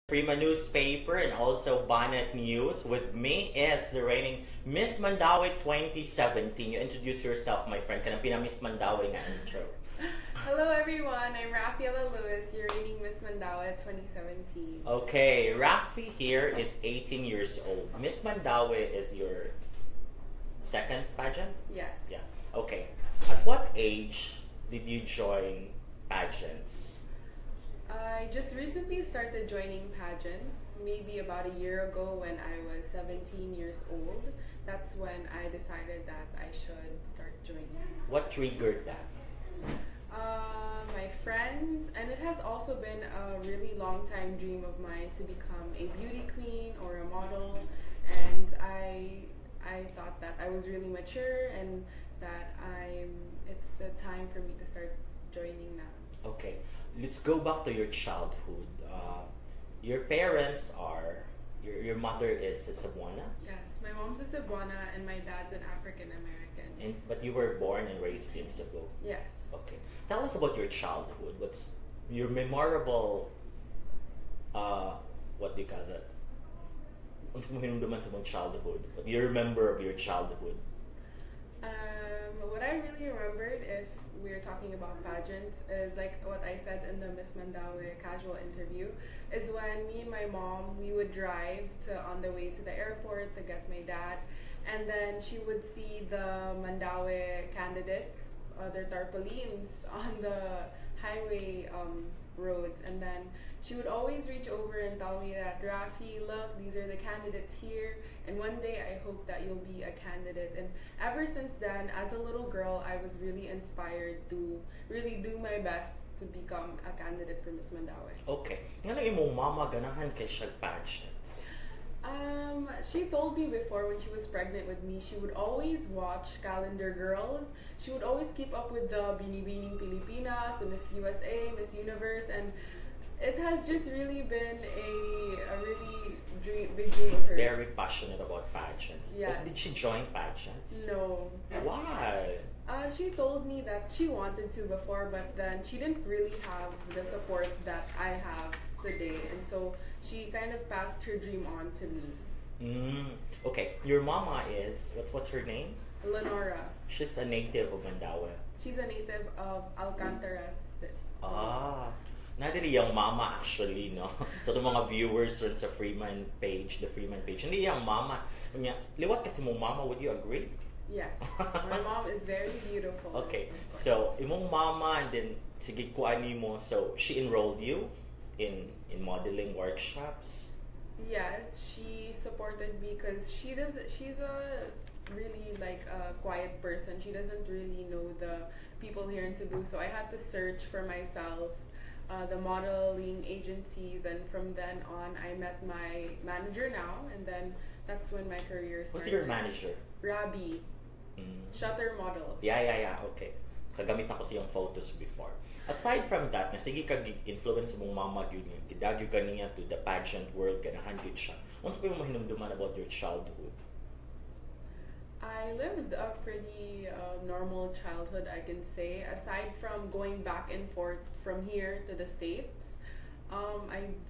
Freeman newspaper and also Bonnet News. With me is the reigning Miss Mandaue 2017. You introduce yourself, my friend. Kanang pina-Miss Mandaue nga intro. Hello everyone, I'm Ralphiela your reigning Miss Mandaue 2017. Okay, Rafi here is 18 years old. Miss Mandaue is your second pageant? Yes. Yeah. Okay. At what age did you join pageants? I just recently started joining pageants, maybe about a year ago when I was 17 years old. That's when I decided that I should start joining. What triggered that? My friends, and it has also been a really long time dream of mine to become a beauty queen or a model, and I thought that I was really mature and that it's a time for me to start joining now. Okay, let's go back to your childhood. Your parents are, your mother is a Cebuana? Yes, my mom's a Cebuana and my dad's an African American. But you were born and raised in Cebu? Yes. Okay. Tell us about your childhood. What's your memorable, what do you call that? Unsa mo hinumduman sa mong childhood? What do you remember of your childhood? What I really remembered, if we're talking about pageants, is like what I said in the Miss Mandaue casual interview, is when me and my mom, we would drive on the way to the airport to get my dad, and then she would see the Mandaue candidates, their tarpaulins on the highway roads, and then she would always reach over and tell me that, Rafi, look, these are the candidates here, and one day I hope that you'll be a candidate. And ever since then, as a little girl, I was really inspired to really do my best to become a candidate for Miss Mandaue. Okay. Nga lang imong mama ganahan kay siya pageants. She told me before when she was pregnant with me, she would always watch Calendar Girls. She would always keep up with the Binibining Pilipinas, the Miss USA, Miss Universe, and it has just really been a really big dream of hers. Very passionate about pageants. Yes. But did she join pageants? No. Why? She told me that she wanted to before, but then she didn't really have the support that I have today, and so she kind of passed her dream on to me. Okay, your mama is, what's her name? Lenora. She's a native of Mandaue. She's a native of Alcantara. Nadiri yung mama actually, no? So the mga viewers rin sa Freeman page, the Freeman page, hindi yung mama. Liwat kasi mong mama, would you agree? Yes. My mom is very beautiful. Okay, so imong mama, and then sige kuani mo, so she enrolled you in modeling workshops? Yes, she supported me because she's a really like a quiet person. She doesn't really know the people here in Cebu, so I had to search for myself the modeling agencies, and from then on I met my manager now, and then that's when my career started. What's your manager? Rabi. Shutter Models. Yeah, okay. Kagamit na ko siyang photos before. Aside from that, nga sige kag-influence mong mama gyud niya, gidagyo ka niya to the pageant world, ganahan gyud siya. Unsa pa yung mahinumduman about your childhood? I lived a pretty normal childhood, I can say. Aside from going back and forth from here to the States,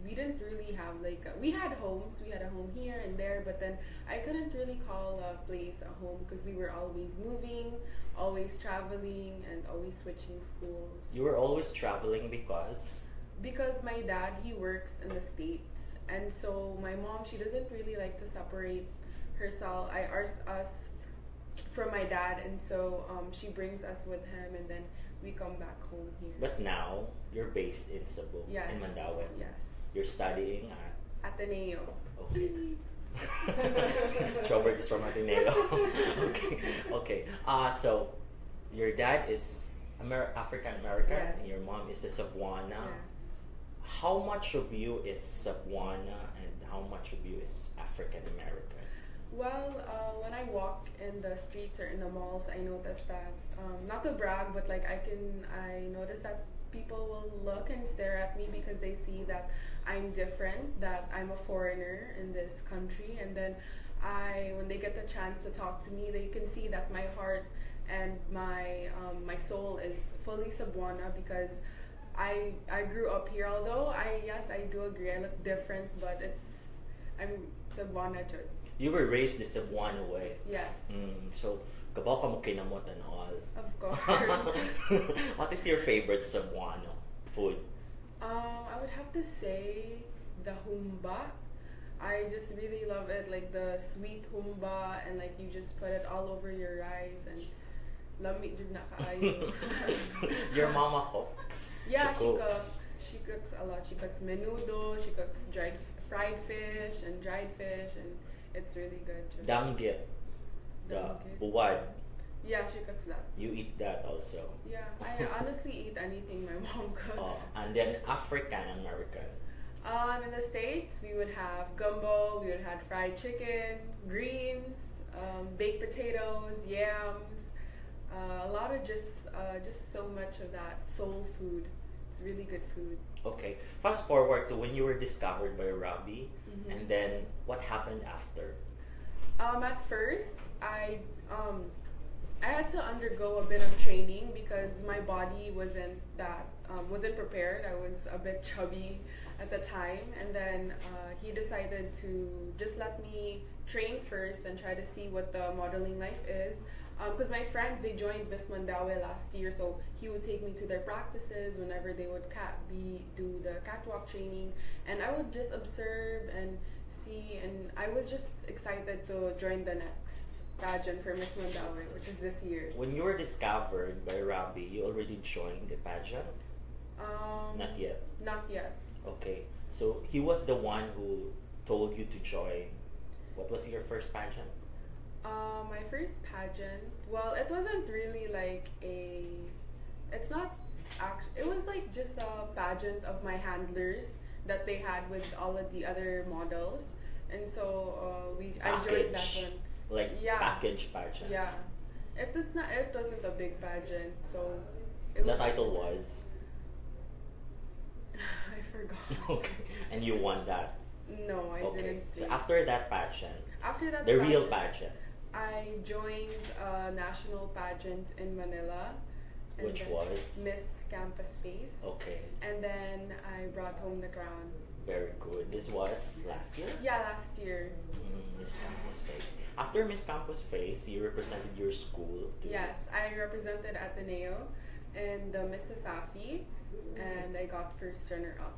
we didn't really have we had homes. We had a home here and there, but then I couldn't really call a place a home because we were always moving, always traveling, and always switching schools. You were always traveling because? Because my dad, he works in the States, and so my mom, she doesn't really like to separate us from my dad, and so she brings us with him, and then we come back home here. But now you're based in Cebu, yes, in Mandaue. Yes. You're studying at Ateneo. Okay. Robert is from Ateneo. Okay. So your dad is African American, yes, and your mom is a Cebuana. Yes. How much of you is Cebuana and how much of you is African American? Well, when I walk in the streets or in the malls, I notice that, not to brag, but I notice that people will look and stare at me because they see that I'm different, that I'm a foreigner in this country, and then when they get the chance to talk to me, they can see that my heart and my soul is fully Cebuana, because I grew up here. Although I do agree I look different, but I'm Cebuana jud. You were raised the Cebuano way. Yes. So, kabaw ka mo kinamot and all. Of course. What is your favorite Cebuano food? I would have to say the humba. I just really love it, like the sweet humba, and like you just put it all over your rice and lamig jud na kaayo. Your mama cooks. Yeah, she cooks. She cooks a lot. She cooks menudo. She cooks fried fish and dried fish, and it's really good. Danggit. The Danggit. buwad. Yeah, she cooks that. You eat that also. Yeah, I honestly eat anything my mom cooks. And then African American. In the States, we would have gumbo, we would have fried chicken, greens, baked potatoes, yams, a lot of just so much of that soul food. It's really good food. Okay. Fast forward to when you were discovered by Robbie, and then what happened after? At first, I had to undergo a bit of training because my body wasn't prepared. I was a bit chubby at the time, and then he decided to just let me train first and try to see what the modeling life is. Because my friends, they joined Miss Mandaue last year, so he would take me to their practices whenever they would do the catwalk training, and I would just observe and see, and I was just excited to join the next pageant for Miss Mandaue, which is this year. When you were discovered by Robbie, you already joined the pageant? Not yet. Not yet. Okay, so he was the one who told you to join. What was your first pageant? My first pageant, well, it wasn't really like it's not actually, it was like just a pageant of my handlers that they had with all of the other models, and so I joined that one. Like package pageant. Yeah, it wasn't a big pageant, so the title was. I forgot. Okay, and you won that. No, I didn't. So after that pageant, real pageant, I joined a national pageant in Manila, which was Miss Campus Face. Okay. And then I brought home the crown. Very good. This was last year? Yeah, last year. Miss Campus Face. After Miss Campus Face, you represented your school too. Yes, I represented Ateneo in the Mrs. Safi, and I got first runner-up.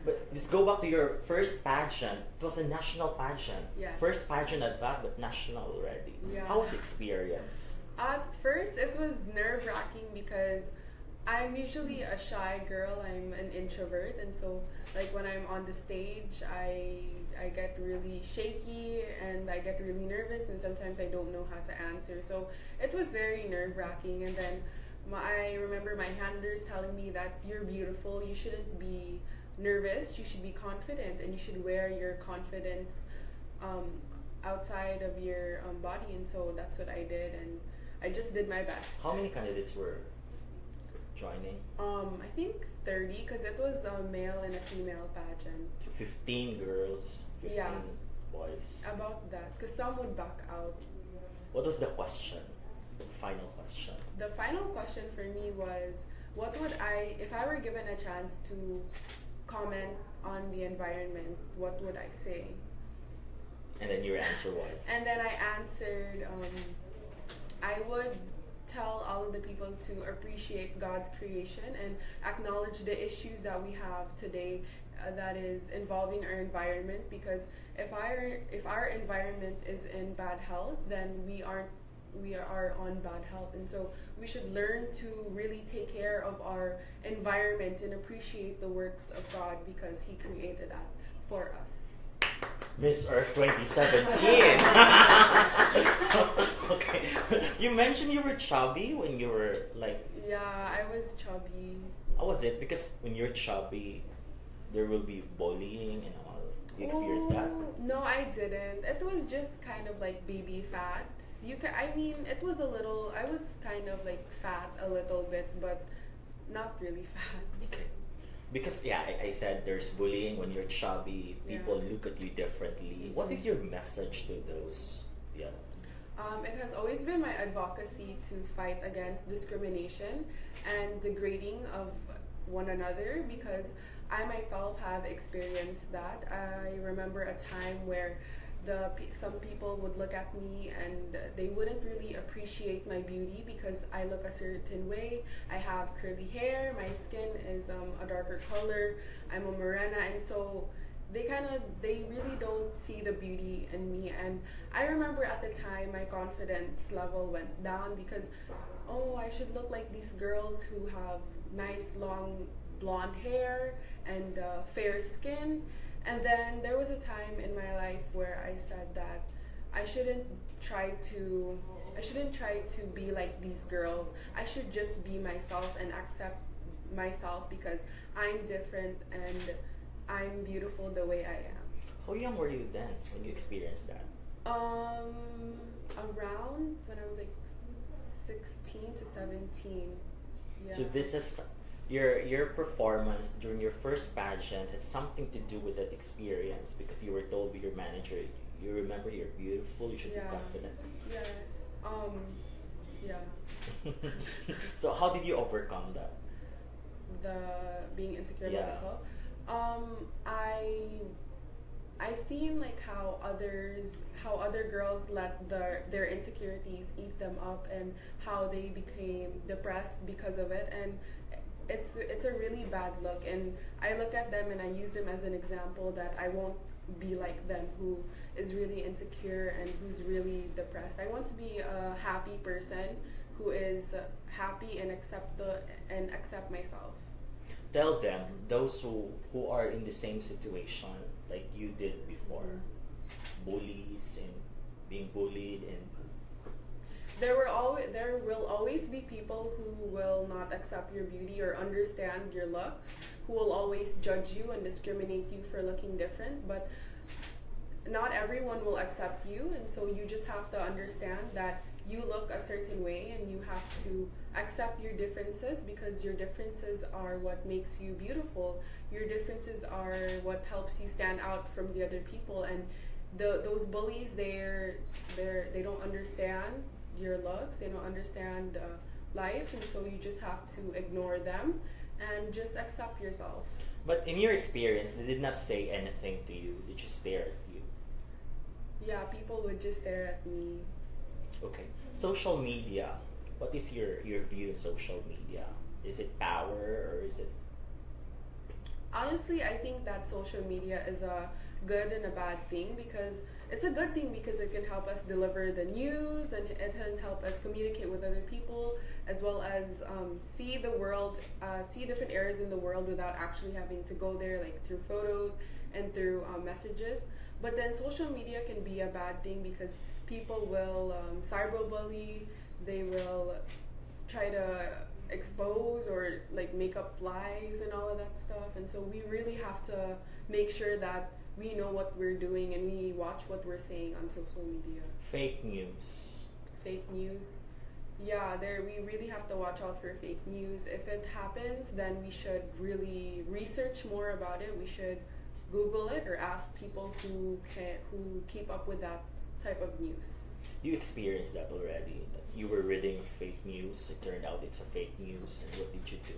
But let's go back to your first pageant. It was a national pageant. Yes. First pageant at that, but national already. Yeah. How was the experience? At first, it was nerve-wracking because I'm usually a shy girl. I'm an introvert, and so like when I'm on the stage, I get really shaky and I get really nervous, and sometimes I don't know how to answer. So it was very nerve-wracking. And then I remember my handlers telling me that you're beautiful. You shouldn't be nervous. You should be confident, and you should wear your confidence outside of your body. And so that's what I did, and I just did my best. How many candidates were joining? I think 30, because it was a male and a female pageant. So 15 girls, 15 boys. About that, because some would back out. What was the question? The final question. The final question for me was, what would if I were given a chance to comment on the environment, what would I say? And then your answer was? And then I answered, I would tell all of the people to appreciate God's creation and acknowledge the issues that we have today that is involving our environment, because if our environment is in bad health, then we are on bad health, and so we should learn to really take care of our environment and appreciate the works of God because He created that for us. Miss Earth 2017. Okay. You mentioned you were chubby when you were like. Yeah, I was chubby. How was it? Because when you're chubby, there will be bullying and all. You experienced that? No, I didn't. It was just kind of like baby fat. It was a little. I was kind of like fat a little bit, but not really fat. Okay. Because I said there's bullying when you're chubby. People look at you differently. What is your message to those? Yeah. It has always been my advocacy to fight against discrimination and degrading of one another, because I myself have experienced that. I remember a time where some people would look at me and they wouldn't really appreciate my beauty because I look a certain way. I have curly hair, my skin is a darker color, I'm a morena, and so they really don't see the beauty in me. And I remember at the time my confidence level went down because, oh, I should look like these girls who have nice long blonde hair and fair skin. And then there was a time in my life where I said that I shouldn't try to be like these girls. I should just be myself and accept myself because I'm different and I'm beautiful the way I am. How young were you then when you experienced that? Around when I was like 16 to 17. Yeah. So this is your performance during your first pageant has something to do with that experience because you were told by your manager, you remember you're beautiful, you should be confident. Yes. Yeah. So how did you overcome that? The being insecure about myself. I seen like how other girls let their insecurities eat them up and how they became depressed because of it, and it's a really bad look. And I look at them and I use them as an example that I won't be like them, who is really insecure and who's really depressed. I want to be a happy person who is happy and accept myself. Tell them, those who are in the same situation like you did before, bullies and being bullied, and there will always be people who will not accept your beauty or understand your looks, who will always judge you and discriminate you for looking different, but not everyone will accept you, and so you just have to understand that you look a certain way and you have to accept your differences, because your differences are what makes you beautiful. Your differences are what helps you stand out from the other people, and those bullies, they don't understand your looks, they don't understand life, and so you just have to ignore them and just accept yourself. But in your experience, they did not say anything to you, they just stared at you. Yeah, people would just stare at me. Okay. Social media. What is your view in social media? Is it power or is it... Honestly, I think that social media is a good and a bad thing, because it's a good thing because it can help us deliver the news and it can help us communicate with other people, as well as see the world, see different areas in the world without actually having to go there, like through photos and through messages. But then social media can be a bad thing because people will cyberbully, they will try to expose or like make up lies and all of that stuff, and so we really have to make sure that we know what we're doing and we watch what we're saying on social media. Fake news. Fake news. Yeah, we really have to watch out for fake news. If it happens, then we should really research more about it. We should Google it or ask people who keep up with that type of news. You experienced that already. You were reading fake news. It turned out it's a fake news. And what did you do?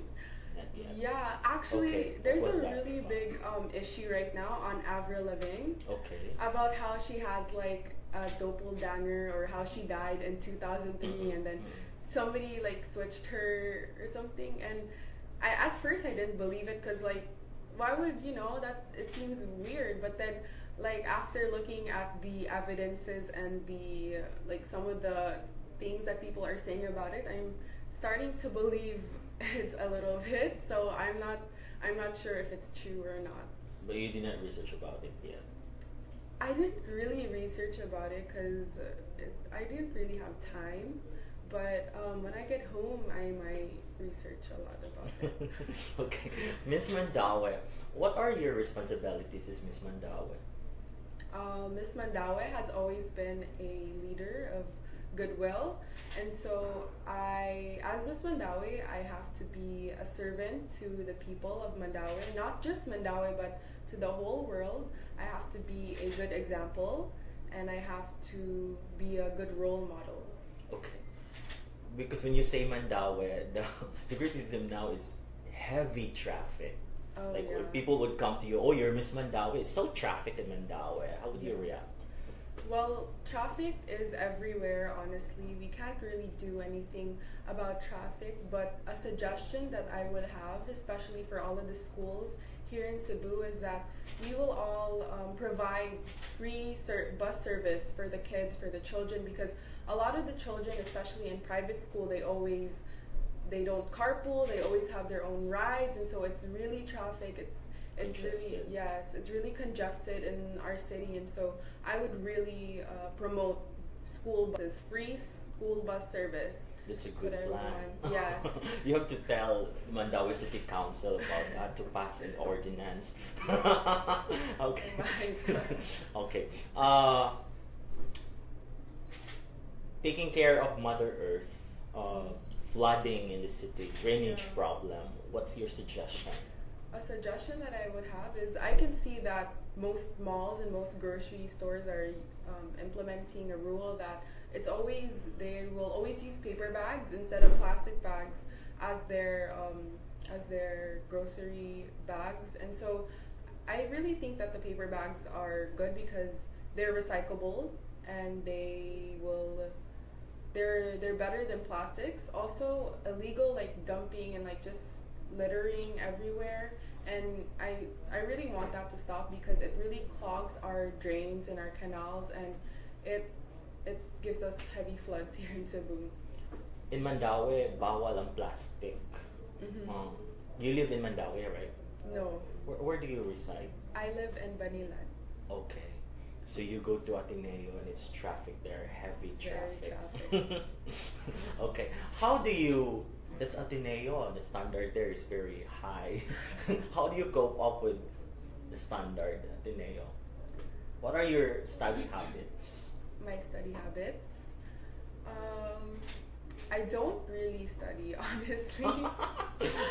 Not yet. Yeah, actually, Okay, there's a really big issue right now on Avril Lavigne. Okay. About how she has like a doppelganger, or how she died in 2003, and then somebody like switched her or something. And at first I didn't believe it, because like, why would that? It seems weird. But then, like, after looking at the evidences and the like some of the things that people are saying about it, I'm starting to believe it's a little bit. So I'm not sure if it's true or not. But you did not research about it yet. I didn't really research about it because I didn't really have time. But when I get home, I might research a lot about it. Okay. Miss Mandaue, what are your responsibilities as Miss Mandaue? Miss Mandaue has always been a leader of goodwill, and so as Miss Mandaue, I have to be a servant to the people of Mandaue, not just Mandaue, but to the whole world. I have to be a good example, and I have to be a good role model. Okay. Because when you say Mandaue, the criticism now is heavy traffic. Oh, Like yeah. when people would come to you, oh, you're Miss Mandaue. It's so traffic in Mandaue. How would you react? Well, traffic is everywhere, honestly. We can't really do anything about traffic, but a suggestion that I would have, especially for all of the schools here in Cebu, is that we will all provide free bus service for the kids, for the children, because a lot of the children, especially in private school, they don't carpool, they always have their own rides, and so it's really traffic. It's really, Congested. yes, it's really congested in our city, and so I would really promote school buses, free school bus service. That's a That's good what I plan. want. Yes. You have to tell Mandaue City Council about that to pass an ordinance. Okay. Oh my God. Okay. Taking care of Mother Earth, flooding in the city, drainage Yeah. problem. What's your suggestion? A suggestion that I would have is I can see that most malls and most grocery stores are implementing a rule that they will always use paper bags instead of plastic bags as their grocery bags, and so I really think that the paper bags are good because they're recyclable and they're better than plastics. Also, illegal like dumping and like just littering everywhere, and I really want that to stop because it really clogs our drains and our canals, and it gives us heavy floods here in Cebu. In Mandaue, bawal ang plastic. Mhm. You live in Mandaue, right? No, Where do you reside? I live in Banilan. Okay. So you go to Ateneo and it's traffic there, heavy Very traffic. traffic. Okay. How do you, that's Ateneo, the standard there is very high. How do you cope up with the standard Ateneo? What are your study habits? My study habits. I don't really study, honestly.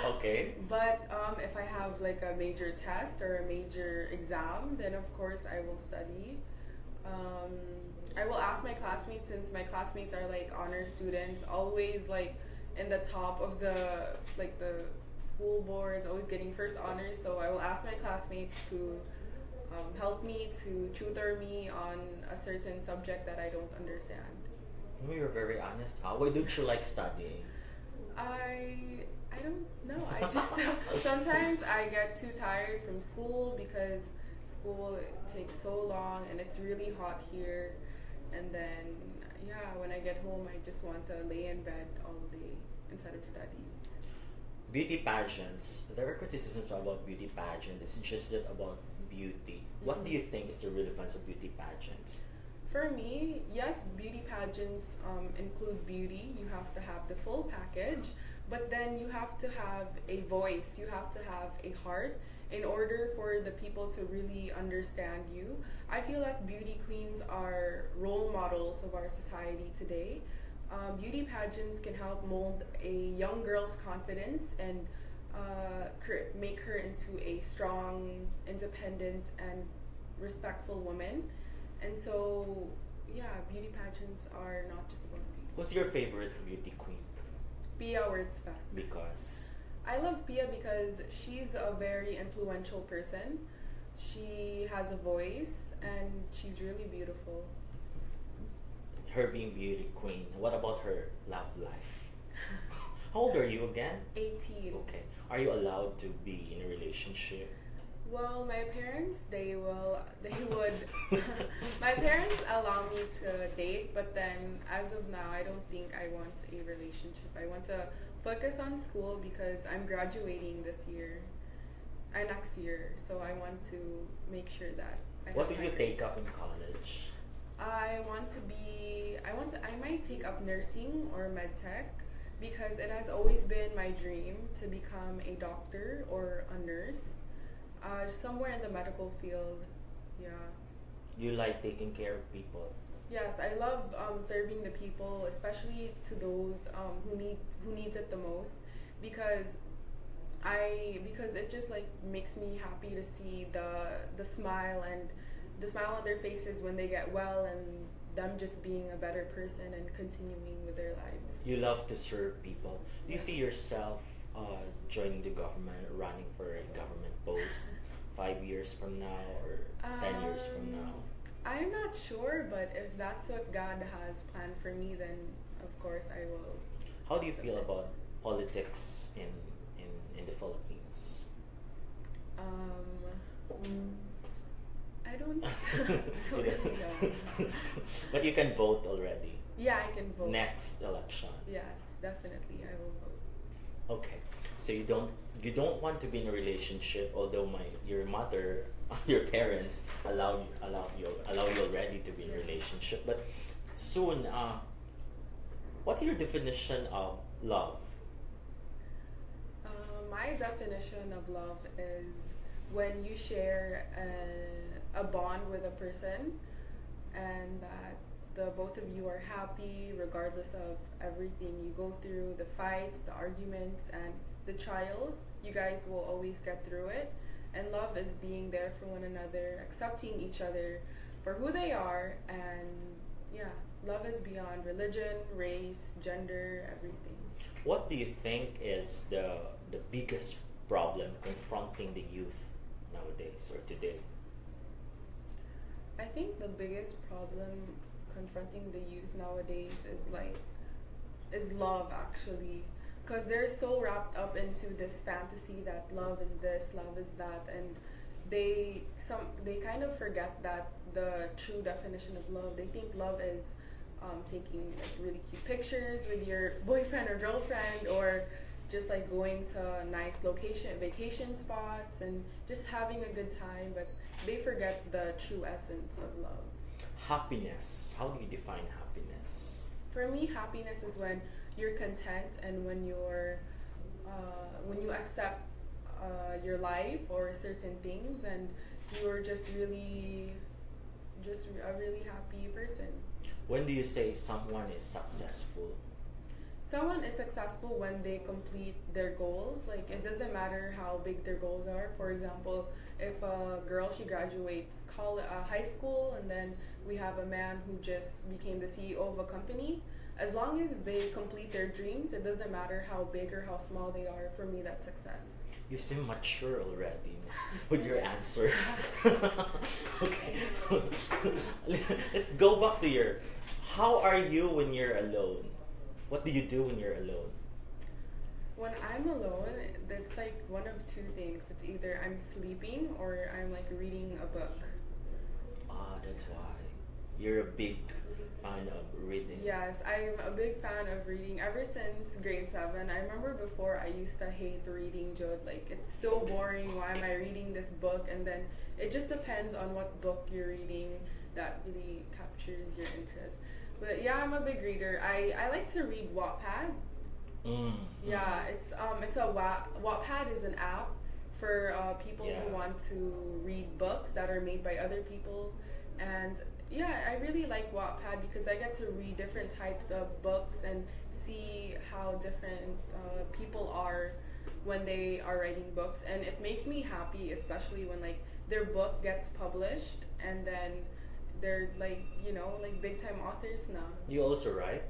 Okay. But if I have like a major test or a major exam, then of course I will study. I will ask my classmates, since my classmates are like honor students, always like in the top of the school boards, always getting first honors. So I will ask my classmates to help me, to tutor me on a certain subject that I don't understand. Oh, you're very honest. How? Why don't you like studying? I don't know. I just sometimes I get too tired from school because school takes so long and it's really hot here. And then yeah, when I get home, I just want to lay in bed all day instead of study. Beauty pageants. There are criticisms about beauty pageants. It's just that about beauty. What do you think is the relevance of beauty pageants? For me, yes, beauty pageants include beauty. You have to have the full package, but then you have to have a voice. You have to have a heart in order for the people to really understand you. I feel like beauty queens are role models of our society today. Beauty pageants can help mold a young girl's confidence and make her into a strong, independent, and respectful woman. And so, yeah, beauty pageants are not just about beauty. Who's your favorite beauty queen? Pia Wurtzbach. Because I love Pia because she's a very influential person. She has a voice and she's really beautiful. her being beauty queen. What about her love life? How old are you again? 18. Okay. Are you allowed to be in a relationship? Well, my parents, they would, my parents allow me to date, but then as of now, I don't think I want a relationship. I want to focus on school because I'm graduating this year, next year, so I want to make sure that I What have do my you take grades. up in college? I might take up nursing or med tech because it has always been my dream to become a doctor or a nurse, somewhere in the medical field. Yeah. You like taking care of people? Yes, I love serving the people, especially to those who needs it the most, because because it just like makes me happy to see the smile and the smile on their faces when they get well and them just being a better person and continuing with their lives. You love to serve people. Do you Yeah. see yourself joining the government, running for a government post 5 years from now or 10 years from now? I'm not sure, but if that's what God has planned for me, then of course I will. How do you feel about politics in the Philippines? Um, I don't, You really don't- know. But you can vote already. Yeah, I can vote. Next election. Yes, definitely, I will vote. Okay. So you don't want to be in a relationship, although your mother, your parents allow you already to be in a relationship. But soon, what's your definition of love? My definition of love is when you share a bond with a person and that the both of you are happy regardless of everything you go through, the fights, the arguments, and the trials. You guys will always get through it. And love is being there for one another, accepting each other for who they are, and yeah, love is beyond religion, race, gender, everything. What do you think is the biggest problem confronting the youth nowadays or today? I think the biggest problem confronting the youth nowadays is love actually, because they're so wrapped up into this fantasy that love is this, love is that, and they kind of forget that the true definition of love. They think love is taking like really cute pictures with your boyfriend or girlfriend, or just like going to nice vacation spots and just having a good time, but they forget the true essence of love. Happiness. How do you define happiness? For me, happiness is when you're content and when you accept your life or certain things, and you're just a really happy person. When do you say someone is successful? Someone is successful when they complete their goals. Like, it doesn't matter how big their goals are. For example, if a girl, she graduates high school, and then we have a man who just became the CEO of a company, as long as they complete their dreams, it doesn't matter how big or how small they are. For me, that's success. You seem mature already with your answers. Okay. Let's go back to your. How are you when you're alone? What do you do when you're alone? When I'm alone, that's like one of two things. It's either I'm sleeping or I'm like reading a book. Ah, that's why. You're a big fan of reading. Yes, I'm a big fan of reading ever since grade 7. I remember before I used to hate reading, Jode. Like, it's so boring. Why am I reading this book? And then it just depends on what book you're reading that really captures your interest. But yeah, I'm a big reader. I like to read Wattpad. Mm. Yeah, Wattpad is an app for people who want to read books that are made by other people. And yeah, I really like Wattpad because I get to read different types of books and see how different people are when they are writing books, and it makes me happy, especially when like their book gets published and then they're like, like big time authors now. You also write?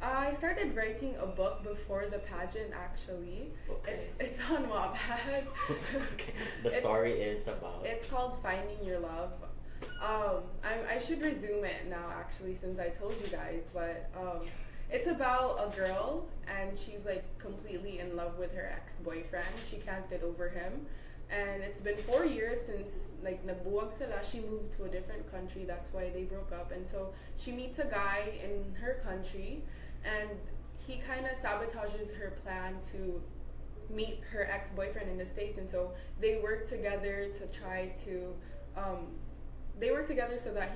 I started writing a book before the pageant actually. Okay. It's on Wattpad. Okay. The story is about. It's called Finding Your Love. I should resume it now actually, since I told you guys, but it's about a girl and she's like completely in love with her ex-boyfriend. She can't get over him, and it's been 4 years since like nabuwag sila. She moved to a different country, that's why they broke up, and so she meets a guy in her country, and he kind of sabotages her plan to meet her ex-boyfriend in the States, and so they work together to try to they work together so that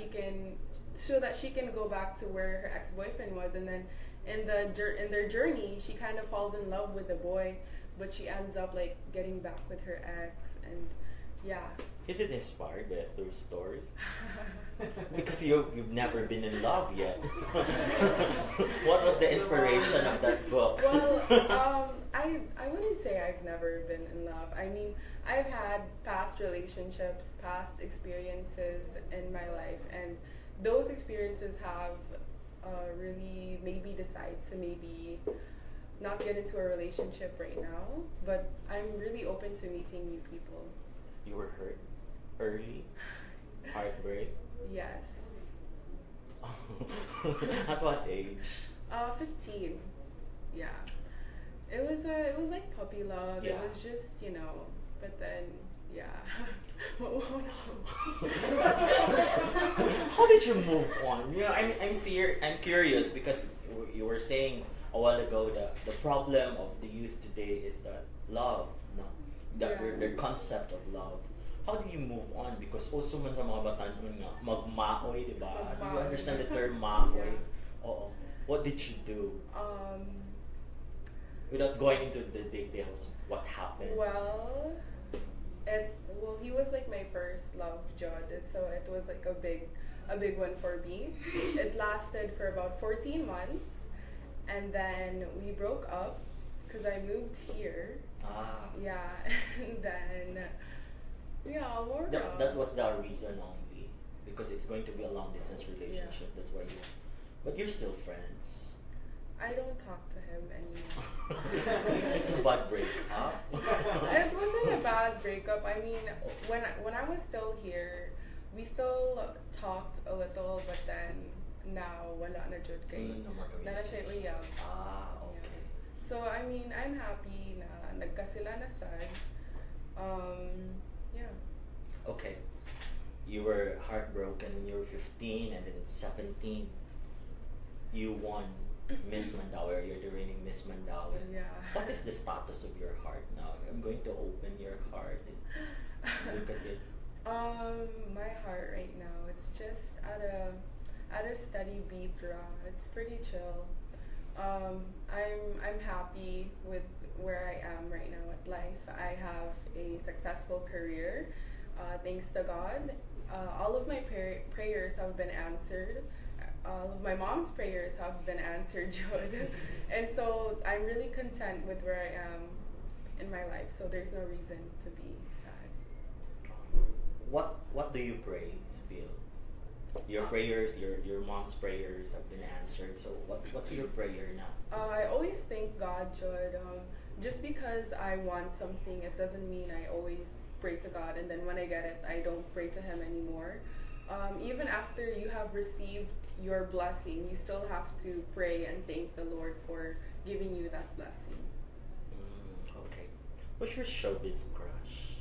she can go back to where her ex-boyfriend was, and then in their journey she kind of falls in love with the boy, but she ends up like getting back with her ex, and yeah. Is it inspired by a true story? Because you've never been in love yet. What was the inspiration of that book? Well, I wouldn't say I've never been in love. I mean, I've had past relationships, past experiences in my life, and those experiences have really made me decide to maybe not get into a relationship right now, but I'm really open to meeting new people. You were hurt early? Heartbreak? Yes. At what age? 15. Yeah. It was like puppy love. Yeah. It was just, but then yeah. How did you move on? I'm curious because you were saying a while ago that the problem of the youth today is that love, no, that Yeah. their concept of love. How do you move on? Because also man sa mga batanon nga, magmaoy, di ba? Do you Magmaoy. understand the term maoy? Yeah. Oo. What did you do? Without going into the details, what happened? Well, he was like my first love, Judd. So it was like a big one for me. It lasted for about 14 months, and then we broke up because I moved here. Ah. Yeah, and then more. That was the reason only, because it's going to be a long distance relationship. That's why you. But you're still friends. I don't talk to him anymore. It's a bad breakup. It wasn't a bad breakup. I mean, when I was still here, we still talked a little, but then now wala na jud kay. No more Na siya uyab. Ah, okay. So I mean, I'm happy na nagkasila na sad. Yeah. Okay. You were heartbroken when you were 15, and then at 17, you won Miss Mandaue. You're the reigning Miss Mandaue. Yeah. What is the status of your heart now? I'm going to open your heart and look at it. My heart right now, it's just at a steady beat, raw. It's pretty chill. I'm happy with where I am right now at life. I have a successful career, thanks to God. All of my prayers have been answered. All of my mom's prayers have been answered, Judd. And so I'm really content with where I am in my life. So there's no reason to be sad. What do you pray still? Your prayers, your mom's prayers have been answered. So what's your prayer now? I always thank God, Judd. Just because I want something, it doesn't mean I always pray to God. And then when I get it, I don't pray to Him anymore. Even after you have received your blessing, you still have to pray and thank the Lord for giving you that blessing. Okay. What's your showbiz crush?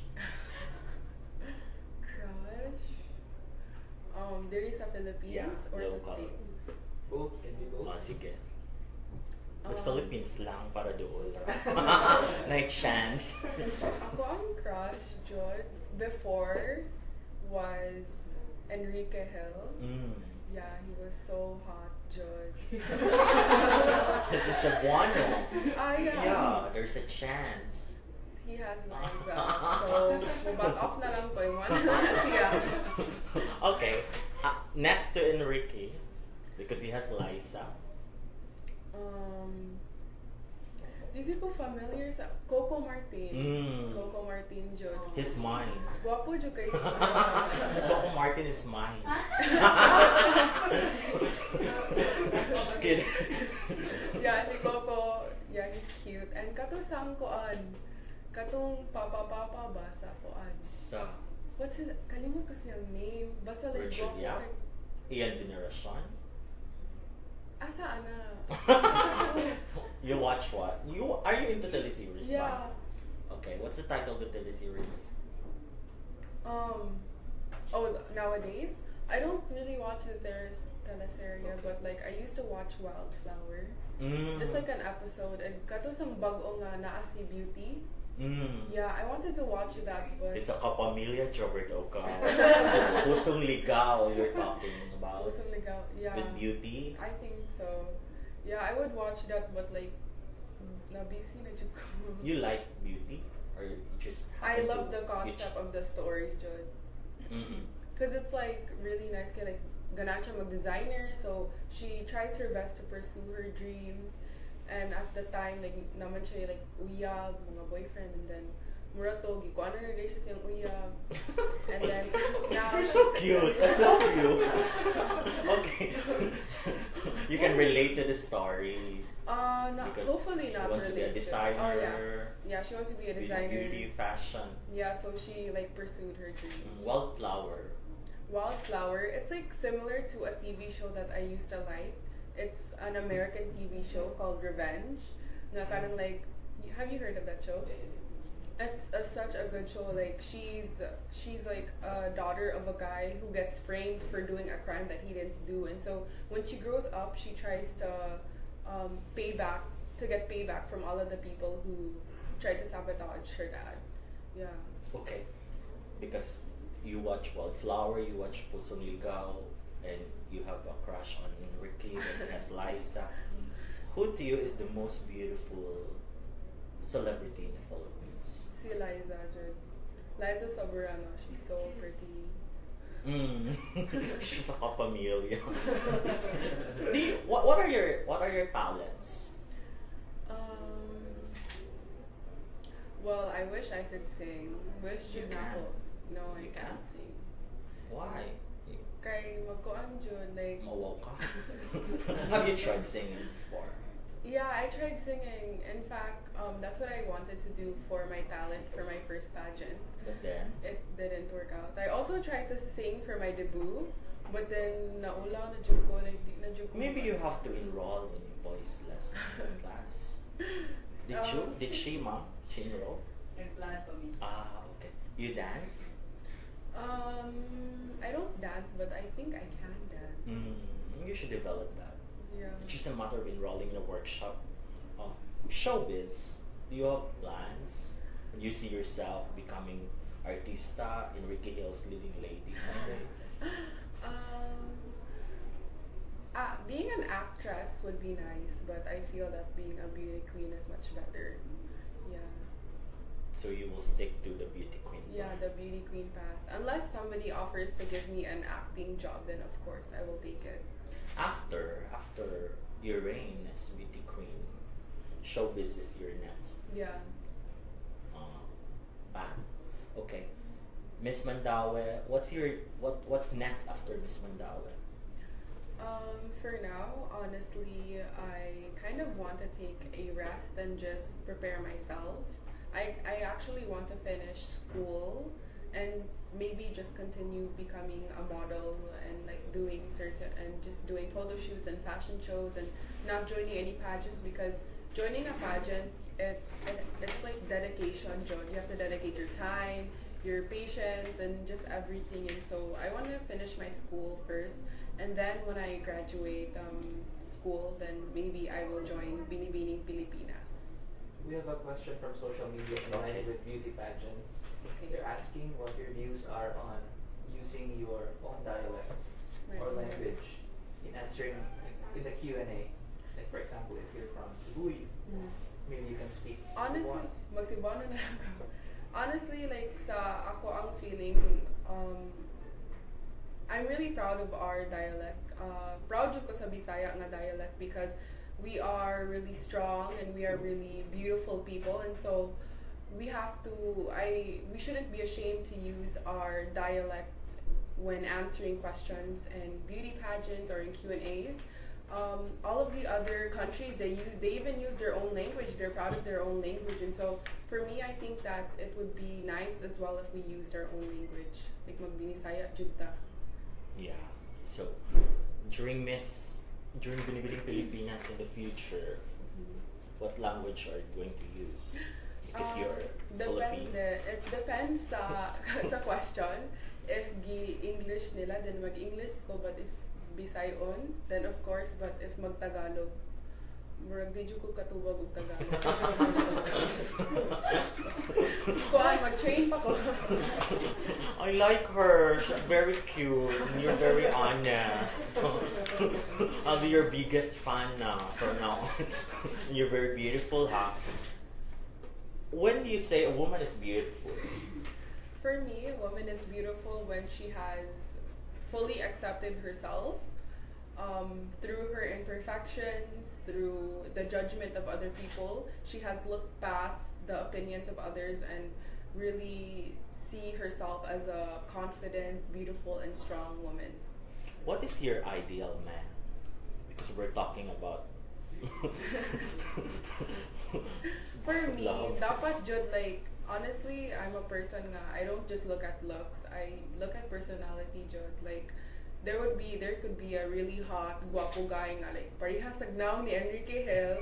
Crush? Diri sa Philippines or sa local. States? Both, can be both. Sige. But Philippines lang para doon. Um, Night chance. Ako ang crush, Judd, before was Enrique Hill. Yeah, he was so hot, Judd. This is a Cebuano. Yeah. Yeah, there's a chance. He has Liza. So, back off na lang ko yung one. Yeah. Okay. Next to Enrique, because he has Liza. Do people familiar sa Coco Martin? Coco Martin, Judd. He's mine. Guwapo, Judd, guys. Coco Martin is mine. Just kidding. Yeah, si Coco, yeah, he's cute. And kato sang koan, katong Papa ba sa koan? Sa What's it? Kalimot ko siyang name. Basta like Richard guwapo Yap? kay- Ian Veneracion. Asa ana? You watch what? Are you into teleseries? Yeah. Okay, what's the title of the teleseries? Nowadays, I don't really watch the teleserye, Okay. but like I used to watch Wildflower. Mm. Just like an episode, and kato sang bag-o nga naa si Beauty. Mm. Yeah, I wanted to watch that, but It's a kapamilya, Robert Oka. It's Pusong Ligaw you're talking about. Pusong Ligaw, yeah. With Beauty. I think so. Yeah, I would watch that, but like, na-busy na jud ko. You like Beauty? Or you just I happen love to- the concept of the story, Judd. Mm-mm. Because it's like really nice. Kaya like, ganaan siya mag-designer, so she tries her best to pursue her dreams. And at the time, like, naman siya like uyab, mga boyfriend, and then murato, gikuan na rin siya siyang uyab. And then, now You're so cute. I love you. Okay. You can relate to the story. Because hopefully not. She wants to be a related. designer. Oh yeah, she wants to be a designer. Beauty, fashion. Yeah, so she like pursued her dreams. Wildflower. Wildflower. It's like similar to a TV show that I used to like. It's an American TV show called Revenge. Na parang like, have you heard of that show? It's such a good show. Like she's like a daughter of a guy who gets framed for doing a crime that he didn't do, and so when she grows up, she tries to get payback from all of the people who tried to sabotage her dad. Yeah. Okay, because you watch Wildflower, you watch Pusong Ligaw, and you have a crush on Ricky that has Liza. Who to you is the most beautiful celebrity in the Philippines? See Liza, Jud. Liza Soberano, she's so pretty. She's a kapamilya. What are your talents? Well, I wish I could sing. Wish You Jud can. na ako. No, I You can't can? sing. Why? Kay magkuan Jud, like Mawaw ka. Have you tried singing before? yeah, I tried singing. In fact, that's what I wanted to do for my talent for my first pageant. But then, It didn't work out. I also tried to sing for my debut, but then naula na jud ko, like di na jud ko. maybe you have to enroll in a voice lesson class. Did she, ma'am? She enrolled? Yung plan for me. Ah, okay. You dance? I don't dance, but I think I can dance. You should develop that. Yeah. It's just a matter of enrolling in a workshop. Showbiz, do you have plans? Do you see yourself becoming artista in Ricky Hill's leading lady someday? Being an actress would be nice, but I feel that being a beauty queen is much better. Yeah. So you will stick to the beauty queen. Yeah, the beauty queen path. Unless somebody offers to give me an acting job, then of course I will take it. After your reign as beauty queen, showbiz is your next Yeah. path. Okay, Miss Mandaue, what's next after Miss Mandaue? For now, honestly, I kind of want to take a rest and just prepare myself. I actually want to finish school and maybe just continue becoming a model and like doing photo shoots and fashion shows and not joining any pageants, because joining a pageant it's like dedication, John. You have to dedicate your time, your patience, and just everything. And so I want to finish my school first, and then when I graduate school, then maybe I will join Binibining Pilipinas. We have a question from social media in line Okay. with beauty pageants. Okay. They're asking what your views are on using your own dialect My or own language in answering in the Q&A. Like for example, if you're from Cebu, maybe you can speak Honestly, Cebuano. magsibuano na lang ako. Honestly, like sa ako ang feeling, I'm really proud of our dialect. Proud jud ko sa Bisaya nga dialect because we are really strong and we are really beautiful people, and so we shouldn't be ashamed to use our dialect when answering questions in beauty pageants or in Q&As. All of the other countries, they even use their own language. They're proud of their own language, and so for me, I think that it would be nice as well if we used our own language, like magbinisaya jud ta. Yeah. So during Binibining Pilipinas in the future, what language are you going to use? Because you're Filipino. It depends sa question. If English nila, then mag-English ko. But if Bisayon, then of course. But if mag-Tagalog, murag di jud ko katubag og Tagalog. Kuan, mag-train pa ko. I like her. She's very cute. And you're very honest. I'll be your biggest fan now from now on. You're very beautiful, huh? When do you say a woman is beautiful? For me, a woman is beautiful when she has fully accepted herself, through her imperfections, through the judgment of other people. She has looked past the opinions of others and really see herself as a confident, beautiful, and strong woman. What is your ideal man? because we're talking about For me, love. dapat jud like honestly, I'm a person nga I don't just look at looks. I look at personality jud. Like there could be a really hot, guwapo guy nga like parehas sagnaw ni Enrique Hill,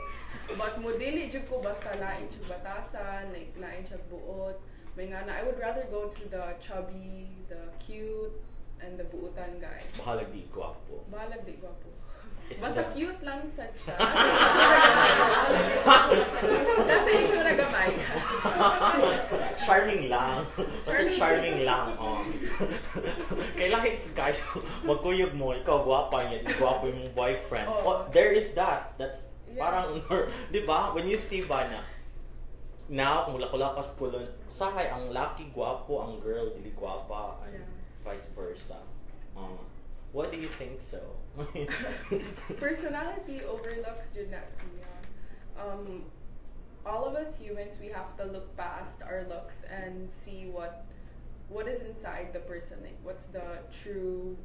but mo dili jud ko basta lain siya batasan, like lain siya buot. May nga na I would rather go to the chubby, the cute, and the buutan guy. Bahalag di gwapo. Balag di guwapo. It's Basta the- cute lang sad siya. Nasa itsura gamay. Charming lang. Basta charming lang. Kailangan is guys, magkuyog mo, ikaw gwapa niya, gwapo yung boyfriend. Oo. Oh, there is that. That's Yeah. parang, di ba? When you see ba na, now, kung lakas kulon, sahay, ang laki gwapo, ang girl, dili gwapa, and Yeah. vice versa. What do you think so? Personality overlooks did not see. All of us humans, we have to look past our looks and see what is inside the person. Like, what's the true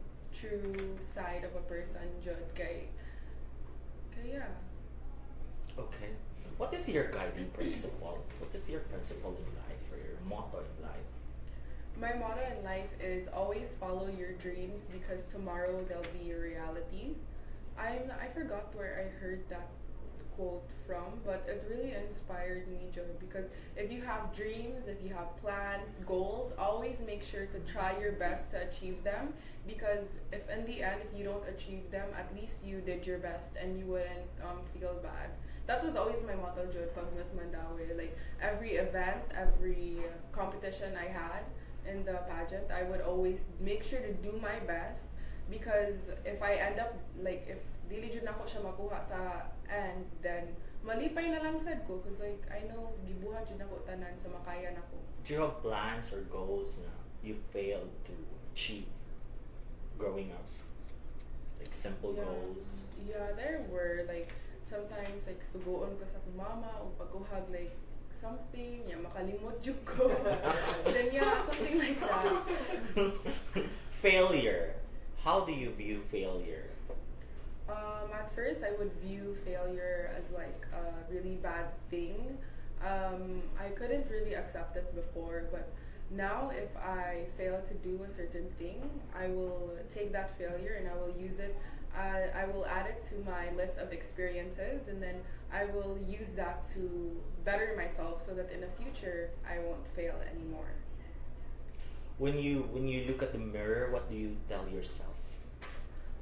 side of a person? Jud kay yeah. Okay. What is your guiding principle? What is your principle in life or your motto in life? My motto in life is always follow your dreams because tomorrow they'll be your reality. I forgot where I heard that quote from, but it really inspired me, Joe, because if you have dreams, if you have plans, goals, always make sure to try your best to achieve them, because if in the end if you don't achieve them, at least you did your best and you wouldn't feel bad. That was always my motto, Joe, pag Miss Mandaue. Like every event, every competition I had in the pageant, I would always make sure to do my best, because if I end up like if dili jud nako siya makuha sa end, then malipay na lang sad ko, because like I know gibuhat jud nako tanan sa makaya nako. Do you have plans or goals na you failed to achieve growing up? Like simple goals? Yeah, there were like sometimes like sugoon ko sa akong mama o pagkuhag like something, yeah, makalimot jud ko. Then yeah, something like that. Failure. How do you view failure? At first, I would view failure as like a really bad thing. I couldn't really accept it before, but now if I fail to do a certain thing, I will take that failure and I will use it. I will add it to my list of experiences, and then I will use that to better myself so that in the future I won't fail anymore. When you look at the mirror, what do you tell yourself?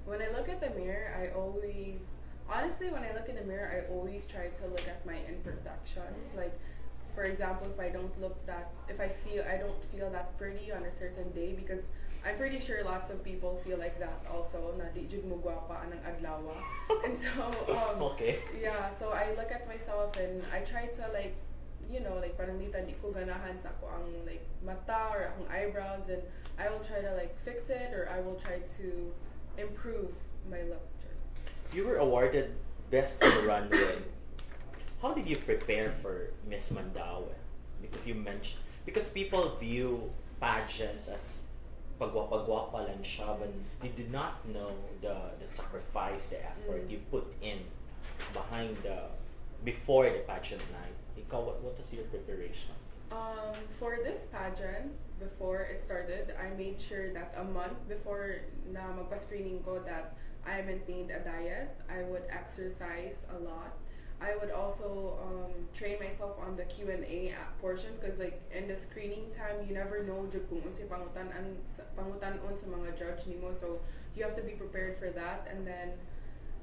When I look at the mirror, honestly, when I look in the mirror, I always try to look at my imperfections. Like, for example, if I don't feel that pretty on a certain day, because I'm pretty sure lots of people feel like that also, na di jud mo gwapa anang adlaw. And so, Okay. yeah, so I look at myself and I try to like, like pananglitan di ko ganahan sa ako ang like mata or akong eyebrows, and I will try to like fix it, or I will try to improve my look. You were awarded Best on the Runway. How did you prepare for Miss Mandaue? Because people view pageants as pagwapa-gwapa lang siya, but you did not know the sacrifice, the effort you put in before the pageant night. Ikaw, what was your preparation? For this pageant, before it started, I made sure that a month before na magpa-screening ko that I maintained a diet. I would exercise a lot. I would also train myself on the Q&A portion, because like in the screening time, you never know jud kung unsay pangutan-on sa mga judge nimo, so you have to be prepared for that. And then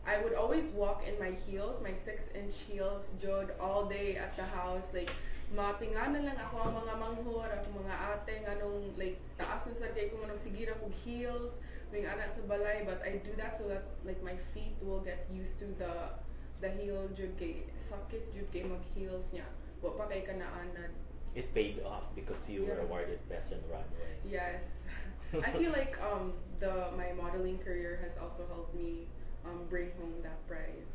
I would always walk in my heels, my 6-inch heels, jud, all day at the house. Like matingan na lang ako ang mga manghor, ang mga ate nganong like taas na sa kay kung anong sigira kog heels, may ana sa balay, but I do that so that like my feet will get used to the heel jud kay sakit jud kay mag heels niya. Wa pa kay kanaanan. It paid off because you were awarded Best on Runway. Yes. I feel like my modeling career has also helped me bring home that prize.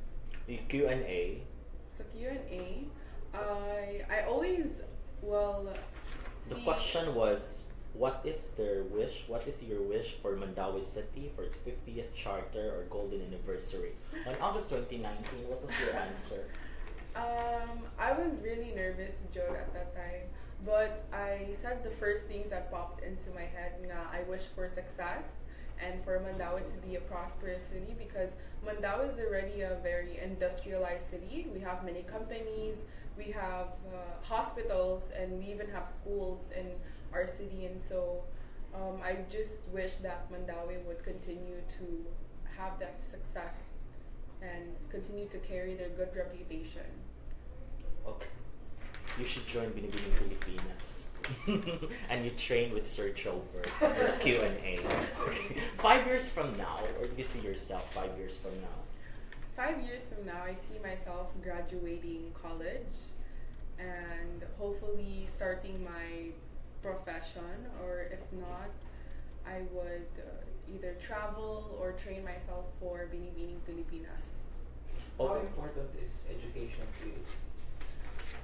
The Q&A. So Q&A, I always The question was, what is their wish? What is your wish for Mandaue City for its 50th charter or golden anniversary? On August 2019, what was your answer? I was really nervous, Joe, at that time. But I said the first things that popped into my head. I wish for success and for Mandaue to be a prosperous city because Mandaue is already a very industrialized city. We have many companies, we have hospitals, and we even have schools in our city. And so I just wish that Mandaue would continue to have that success and continue to carry their good reputation. Okay. You should join Binibining Pilipinas. And you train with Sir Chober for Q&A. Okay. 5 years from now, or do you see yourself 5 years from now? 5 years from now, I see myself graduating college and hopefully starting my profession, or if not, I would either travel or train myself for Binibining Pilipinas. How important is education to you?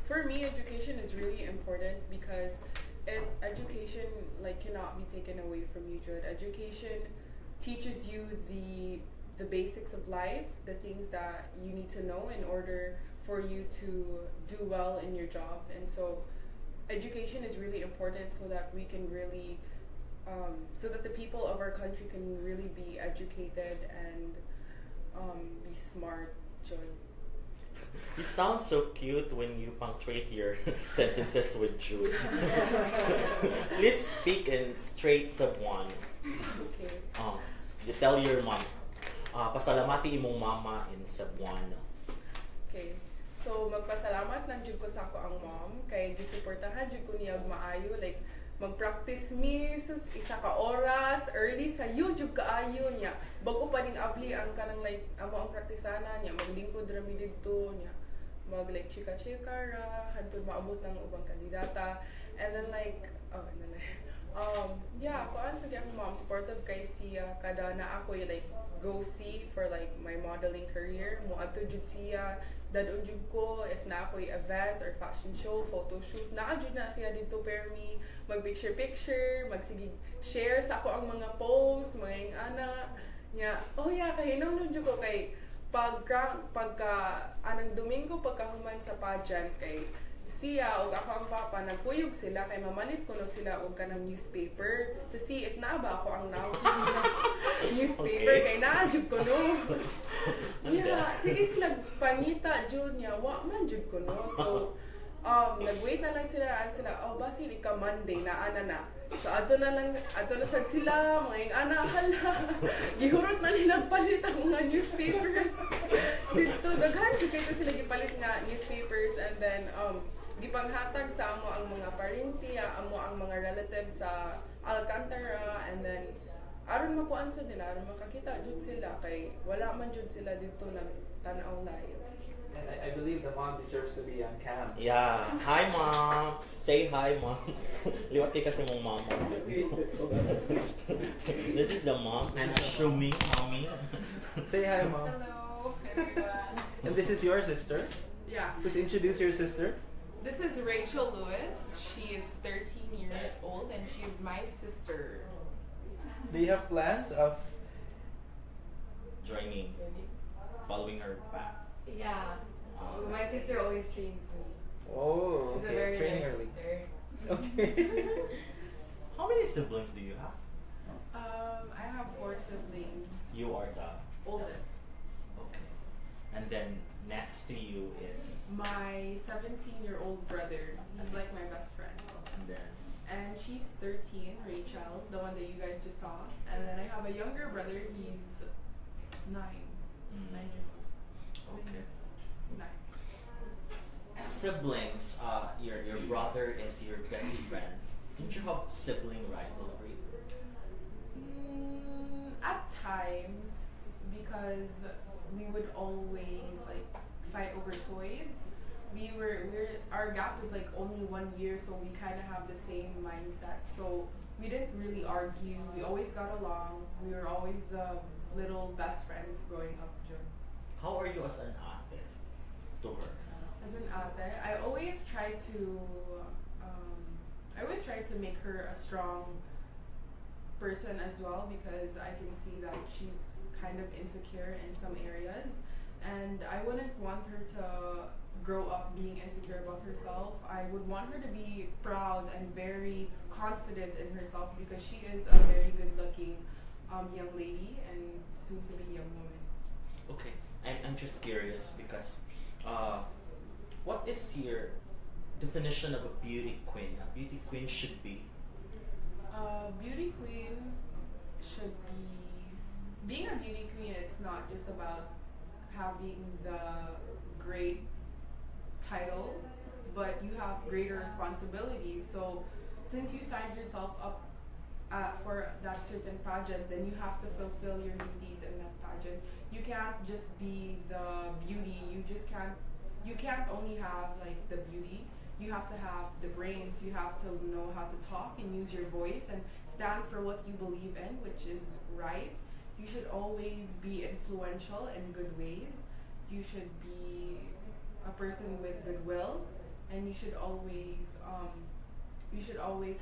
For me, education is really important because education cannot be taken away from you, Jude. Education teaches you the basics of life, the things that you need to know in order for you to do well in your job. And so education is really important so that we can really so that the people of our country can really be educated and be smart, Jude. You sound so cute when you punctuate your sentences with Jude. Please speak in straight Cebuano. Okay. You tell your mom. Pasalamati imong mama in Cebuano. Okay. So magpasalamat lang jud ko sa ako ang mom kay gisuportahan jud ko niya og maayo, like mag-practice mi sus isa ka oras early sa jud kaayo niya. Bago pa ning abli ang kanang amo ang praktisana niya, maglingkod ra mi didto niya. Mag chika-chika ra hantod maabot ng ubang kandidata. And then kuan sa akong mom, supportive kay siya kada na ako go see for my modeling career. Moadto jud siya, dadon jud ko if na ako'y event or fashion show, photo shoot, naa jud na siya dito per me, mag picture, magsige share sa ako ang mga posts, mga ana nya. Oh yeah, kahinom jud ko kay pagka anang Domingo pagkahuman sa pageant kay siya o ako ang papa nagkuyog sila kay mamalit ko no sila og kanang newspaper to see if naa ba ako ang now sa newspaper kay naa jud ko no. Yeah, sige sila pangita jud niya wa man jud ko no. So nagwait na lang sila basi ika Monday na ana na. So ato na sad sila mga ana hala. Gihurot na nila palit ang mga newspapers. Dito daghan jud kay sila gipalit nga newspapers, and then gipanghatag sa amo ang mga parente, amo ang mga relatives sa Alcantara, and then aron makuan sa nila, aron makakita jud sila kay wala man jud sila dito nagtan-aw live. And I believe the mom deserves to be on cam. Yeah. Hi, Mom. Say hi, Mom. Liwat kay kasi mong mama. This is the mom and assuming mommy. Say hi, Mom. Hello, everyone. And this is your sister? Yeah. Please introduce your sister. This is Rachel Lewis. She is 13 years old and she's my sister. Do you have plans of Joining, following her path. Yeah. My sister always trains me. Oh, She's okay. a very Training nice early. sister. Okay. How many siblings do you have? I have 4 siblings. You are the Oldest. okay. And then next to you is My 17-year-old brother. He's like my best friend. and then And she's 13, Rachel, the one that you guys just saw. And then I have a younger brother, he's 9. 9 years old. okay. 9. Siblings, your brother is your best friend. Didn't you have sibling rivalry? At times, because we would always fight over toys. Our gap is only 1 year, so we kind of have the same mindset. So we didn't really argue. We always got along. We were always the little best friends growing up, June. How are you as an ate to her? As an ate, I always try to I always try to make her a strong person as well, because I can see that she's kind of insecure in some areas, and I wouldn't want her to grow up being insecure about herself. I would want her to be proud and very confident in herself, because she is a very good looking young lady and soon to be young woman. Okay, I'm just curious because what is your definition of a beauty queen? A beauty queen should be. Beauty queen should be, being a beauty queen, it's not just about having the great title, but you have greater responsibilities. So since you signed yourself up for that certain pageant, then you have to fulfill your duties in that pageant. You can't just be the beauty. You can't only have like the beauty. You have to have the brains. You have to know how to talk and use your voice and stand for what you believe in, which is right. You should always be influential in good ways. You should be a person with goodwill, and you should always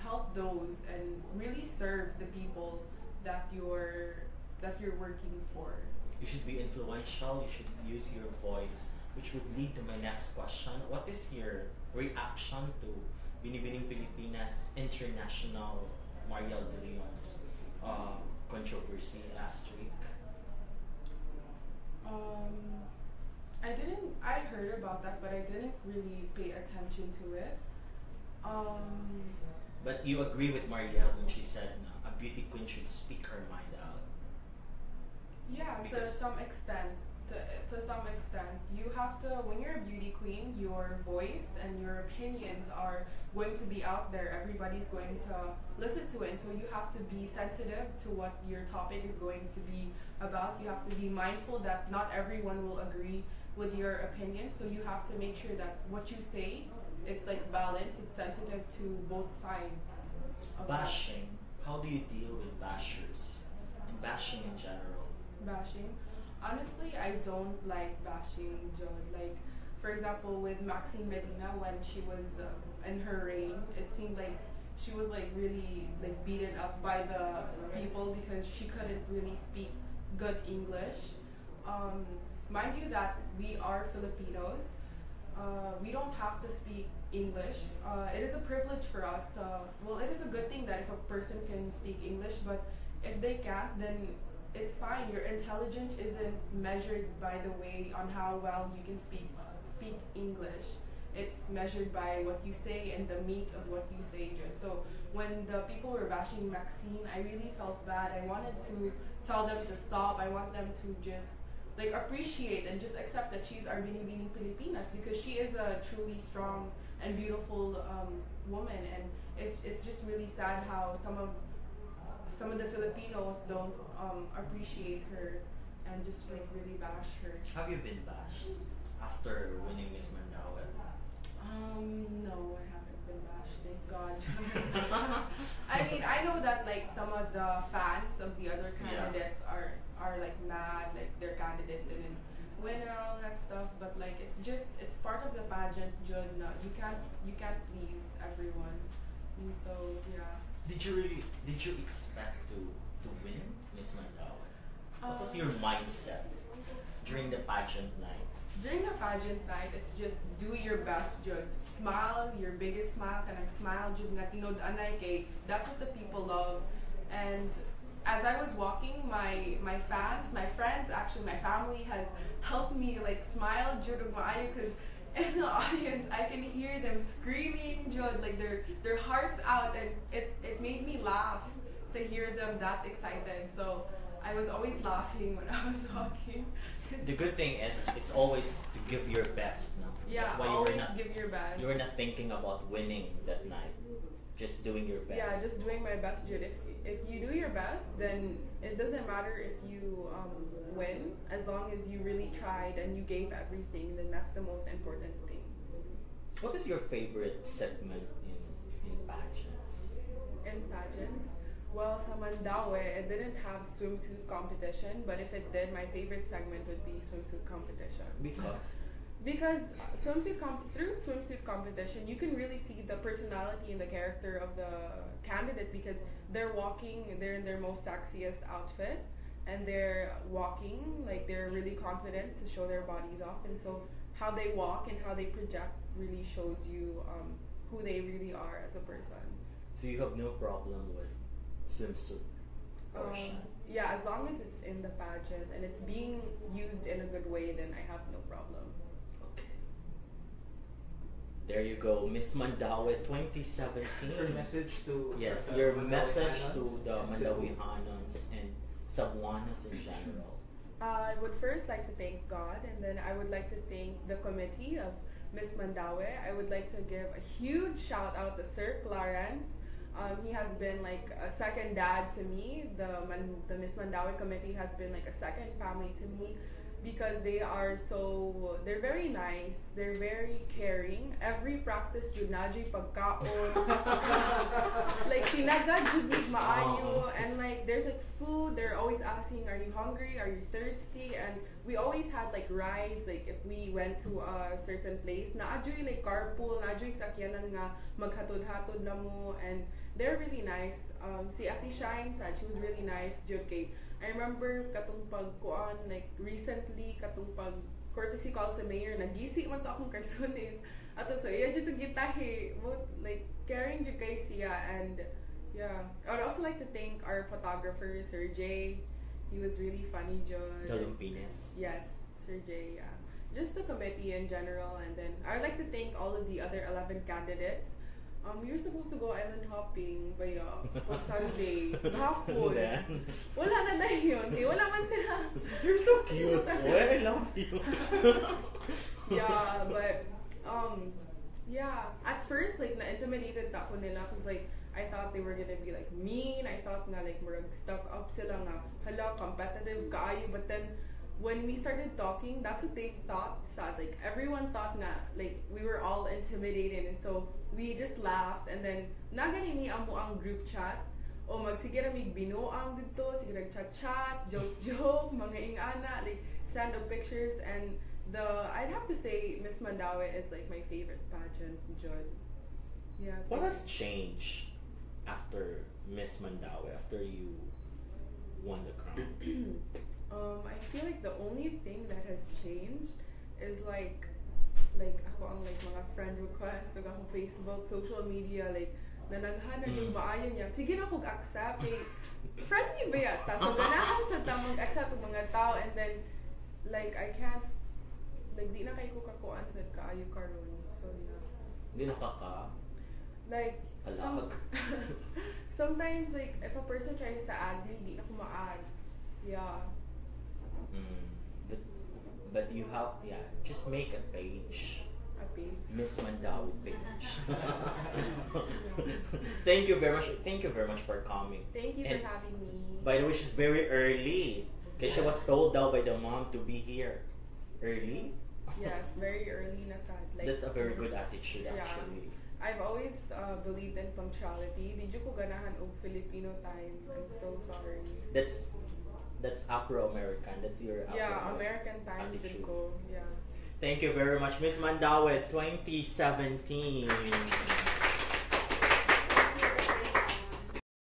help those and really serve the people that you're working for. You should be influential. You should use your voice, which would lead to my next question. What is your reaction to Binibining Pilipinas International Mariel de Leon's controversy last week? I heard about that, but I didn't really pay attention to it. But you agree with Mariel when she said a beauty queen should speak her mind out. Yeah, to some extent. To some extent, you have to, when you're a beauty queen, your voice and your opinions are going to be out there. Everybody's going to listen to it. And so you have to be sensitive to what your topic is going to be about. You have to be mindful that not everyone will agree with your opinion. So you have to make sure that what you say, it's like balanced, it's sensitive to both sides. Bashing. How do you deal with bashers and bashing in general? Bashing. Honestly, I don't like bashing Jod. Like, for example, with Maxine Medina, when she was in her reign, it seemed like she was like really like beaten up by the people because she couldn't really speak good English. Mind you that we are Filipinos. We don't have to speak English. It is a privilege for us to, well, it is a good thing that if a person can speak English, but if they can't, then it's fine. Your intelligence isn't measured by the way on how well you can speak English. It's measured by what you say and the meat of what you say, Jud. So when the people were bashing Maxine, I really felt bad. I wanted to tell them to stop. I want them to just like appreciate and just accept that she's our Binibining Pilipinas, because she is a truly strong and beautiful woman, and it's just really sad how some of the Filipinos don't appreciate her and just like really bash her. Have you been bashed after winning Miss Mandaue? No, I haven't been bashed, thank God. I mean, I know that like some of the fans of the other candidates are like mad, like their candidate didn't win and all that stuff, but like it's part of the pageant, Jud. No, you can't please everyone. And so yeah. Did you expect to win Miss Mandaue? What was your mindset during the pageant night? During the pageant night, it's just do your best, Jud. Smile, your biggest smile, kanang smile, Jud nga tinod anay kay. That's what the people love. And as I was walking, my fans, my friends, actually my family has helped me like smile, Jud, because in the audience I can hear them screaming, Jud, like their hearts out, and it made me laugh to hear them that excited. So I was always laughing when I was walking. The good thing is it's always to give your best. No? Yeah, That's why always give your best. You were not thinking about winning that night. Just doing your best. Yeah, just doing my best, Jude. If you do your best, then it doesn't matter if you win, as long as you really tried and you gave everything. Then that's the most important thing. What is your favorite segment in pageants? In pageants, well, sa Mandaue, it didn't have swimsuit competition, but if it did, my favorite segment would be swimsuit competition. Because Because through swimsuit competition, you can really see the personality and the character of the candidate because they're in their most sexiest outfit, and they're walking like they're really confident to show their bodies off, and so how they walk and how they project really shows you who they really are as a person. So you have no problem with swimsuit portion? Yeah, as long as it's in the pageant and it's being used in a good way, then I have no problem. Okay. There you go, Miss Mandaue 2017. Your message to yes, the your Mandaue message Hanans to the and Mandaue-Hanans and Cebuanos in general. I would first like to thank God, and then I would like to thank the committee of Miss Mandaue. I would like to give a huge shout out to Sir Clarence. He has been like a second dad to me. The Miss Mandaue committee has been like a second family to me because they're very nice, they're very caring. Every practice jud na jud pagkaon. Like tinagad jud mis maayo, and like there's like food, they're always asking, are you hungry, are you thirsty? And we always had like rides, like if we went to a certain place, naajoy like carpool, naajoy sakyanan nga maghatod-hatod na mo, and they're really nice. Si Ate Shine said she was really nice jud kay I remember katong pagkuan like recently katong pag courtesy call sa mayor nagisi man to akong karsones ato so iya jud gitahi both like caring jud kay siya. And yeah, I would also like to thank our photographer Sir Jay. He was really funny jud. Talumpines. Yes, Sir Jay. Yeah, just the committee in general. And then I would like to thank all of the other 11 candidates. We were supposed to go island hopping by on Sunday. Hapon. Wala na dahil yun. Okay, wala man sila. You're so cute. Well, I love you. Yeah, but yeah. At first, like na-intimidated ako nila because like I thought they were gonna be like mean. I thought nga like murag stuck up sila nga hala competitive kaayo. But then when we started talking, that's what they thought. Sad, like everyone thought nga like we were all intimidated, and so we just laughed. And then nagani mi amo ang group chat o magsige na mig binuang dito, sige nag-chat-chat, joke-joke, mga ingana, like send up pictures. And I'd have to say Miss Mandaue is like my favorite pageant, Jud. Yeah. What has changed after Miss Mandaue, after you won the crown? I feel like the only thing that has changed is like ako ang like mga friend requests sa akong Facebook, social media, like nananghan na yung maayo niya. Sige na kog accept kay friendly ba yata? So ganahan sa tamang accept ng mga tao, and then like I can't like di na kay ko kakuan sa kaayo karon. So yeah. Hindi nakaka. Like sometimes like if a person tries to add me, di na ko ma-add. Yeah. But you have, just make a page. A page. Miss Mandaue page. Thank you very much. Thank you very much for coming. Thank you for having me. By the way, she's very early. Because she was told now by the mom to be here. Early? Yes, very early na sad. Like, that's a very good attitude actually. I've always believed in punctuality. Di ko ganahan og Filipino time. I'm so sorry. That's Afro-American. That's your American time attitude. ko. Yeah. Thank you very much, Miss Mandaue 2017.